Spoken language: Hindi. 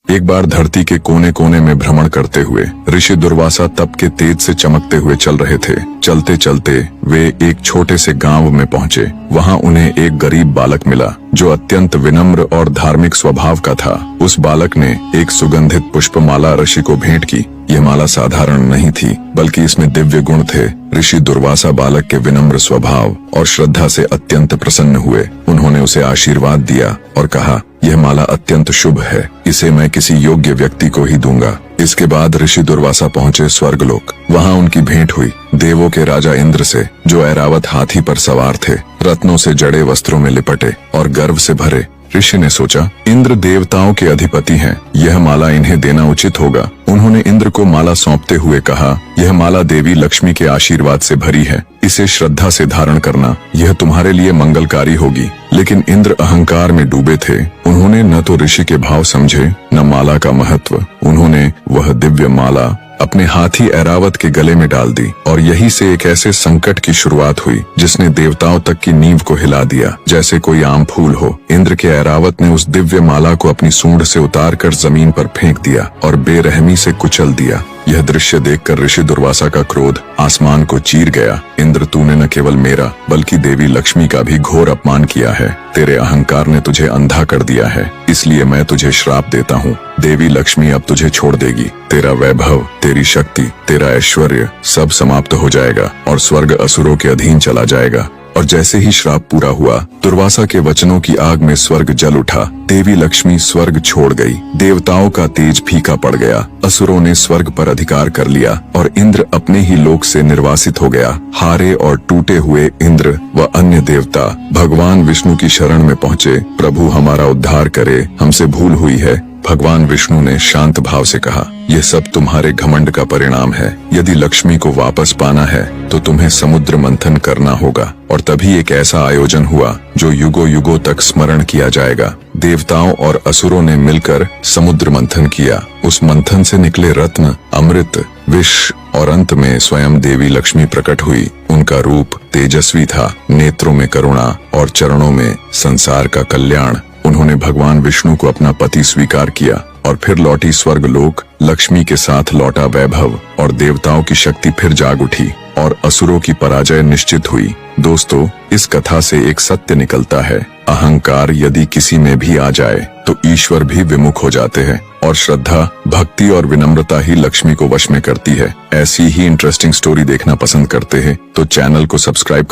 एक बार धरती के कोने कोने में भ्रमण करते हुए ऋषि दुर्वासा तप के तेज से चमकते हुए चल रहे थे। चलते चलते वे एक छोटे से गांव में पहुंचे। वहां उन्हें एक गरीब बालक मिला जो अत्यंत विनम्र और धार्मिक स्वभाव का था। उस बालक ने एक सुगंधित पुष्पमाला ऋषि को भेंट की। यह माला साधारण नहीं थी, बल्कि इसमें दिव्य गुण थे। ऋषि दुर्वासा बालक के विनम्र स्वभाव और श्रद्धा से अत्यंत प्रसन्न हुए। उन्होंने उसे आशीर्वाद दिया और कहा, यह माला अत्यंत शुभ है, इसे मैं किसी योग्य व्यक्ति को ही दूंगा। इसके बाद ऋषि दुर्वासा पहुंचे स्वर्गलोक। वहां उनकी भेंट हुई देवों के राजा इंद्र से, जो ऐरावत हाथी पर सवार थे, रत्नों से जड़े वस्त्रों में लिपटे और गर्व से भरे। ऋषि ने सोचा, इंद्र देवताओं के अधिपति हैं, यह माला इन्हें देना उचित होगा। उन्होंने इंद्र को माला सौंपते हुए कहा, यह माला देवी लक्ष्मी के आशीर्वाद से भरी है, इसे श्रद्धा से धारण करना, यह तुम्हारे लिए मंगलकारी होगी। लेकिन इंद्र अहंकार में डूबे थे। उन्होंने न तो ऋषि के भाव समझे, न माला का महत्व। उन्होंने वह दिव्य माला अपने हाथी ऐरावत के गले में डाल दी और यही से एक ऐसे संकट की शुरुआत हुई जिसने देवताओं तक की नींव को हिला दिया, जैसे कोई आम फूल हो। इंद्र के ऐरावत ने उस दिव्य माला को अपनी सूंड से उतारकर जमीन पर फेंक दिया और बेरहमी से कुचल दिया। यह दृश्य देखकर ऋषि दुर्वासा का क्रोध आसमान को चीर गया। इंद्र, तूने न केवल मेरा बल्कि देवी लक्ष्मी का भी घोर अपमान किया है। तेरे अहंकार ने तुझे अंधा कर दिया है, इसलिए मैं तुझे श्राप देता हूँ। देवी लक्ष्मी अब तुझे छोड़ देगी। तेरा वैभव, तेरी शक्ति, तेरा ऐश्वर्य सब समाप्त हो जाएगा और स्वर्ग असुरों के अधीन चला जाएगा। और जैसे ही श्राप पूरा हुआ, दुर्वासा के वचनों की आग में स्वर्ग जल उठा। देवी लक्ष्मी स्वर्ग छोड़ गई। देवताओं का तेज फीका पड़ गया। असुरों ने स्वर्ग पर अधिकार कर लिया और इंद्र अपने ही लोक से निर्वासित हो गया। हारे और टूटे हुए इंद्र व अन्य देवता भगवान विष्णु की शरण में पहुँचे। प्रभु, हमारा उद्धार करे, हमसे भूल हुई है। भगवान विष्णु ने शांत भाव से कहा, यह सब तुम्हारे घमंड का परिणाम है। यदि लक्ष्मी को वापस पाना है तो तुम्हें समुद्र मंथन करना होगा। और तभी एक ऐसा आयोजन हुआ जो युगों युगों तक स्मरण किया जाएगा। देवताओं और असुरों ने मिलकर समुद्र मंथन किया। उस मंथन से निकले रत्न, अमृत, विष और अंत में स्वयं देवी लक्ष्मी प्रकट हुई। उनका रूप तेजस्वी था, नेत्रों में करुणा और चरणों में संसार का कल्याण। उन्होंने भगवान विष्णु को अपना पति स्वीकार किया और फिर लौटी स्वर्गलोक। लक्ष्मी के साथ लौटा वैभव और देवताओं की शक्ति फिर जाग उठी और असुरों की पराजय निश्चित हुई। दोस्तों, इस कथा से एक सत्य निकलता है, अहंकार यदि किसी में भी आ जाए तो ईश्वर भी विमुख हो जाते हैं और श्रद्धा, भक्ति और विनम्रता ही लक्ष्मी को वश में करती है। ऐसी ही इंटरेस्टिंग स्टोरी देखना पसंद करते हैं तो चैनल को सब्सक्राइब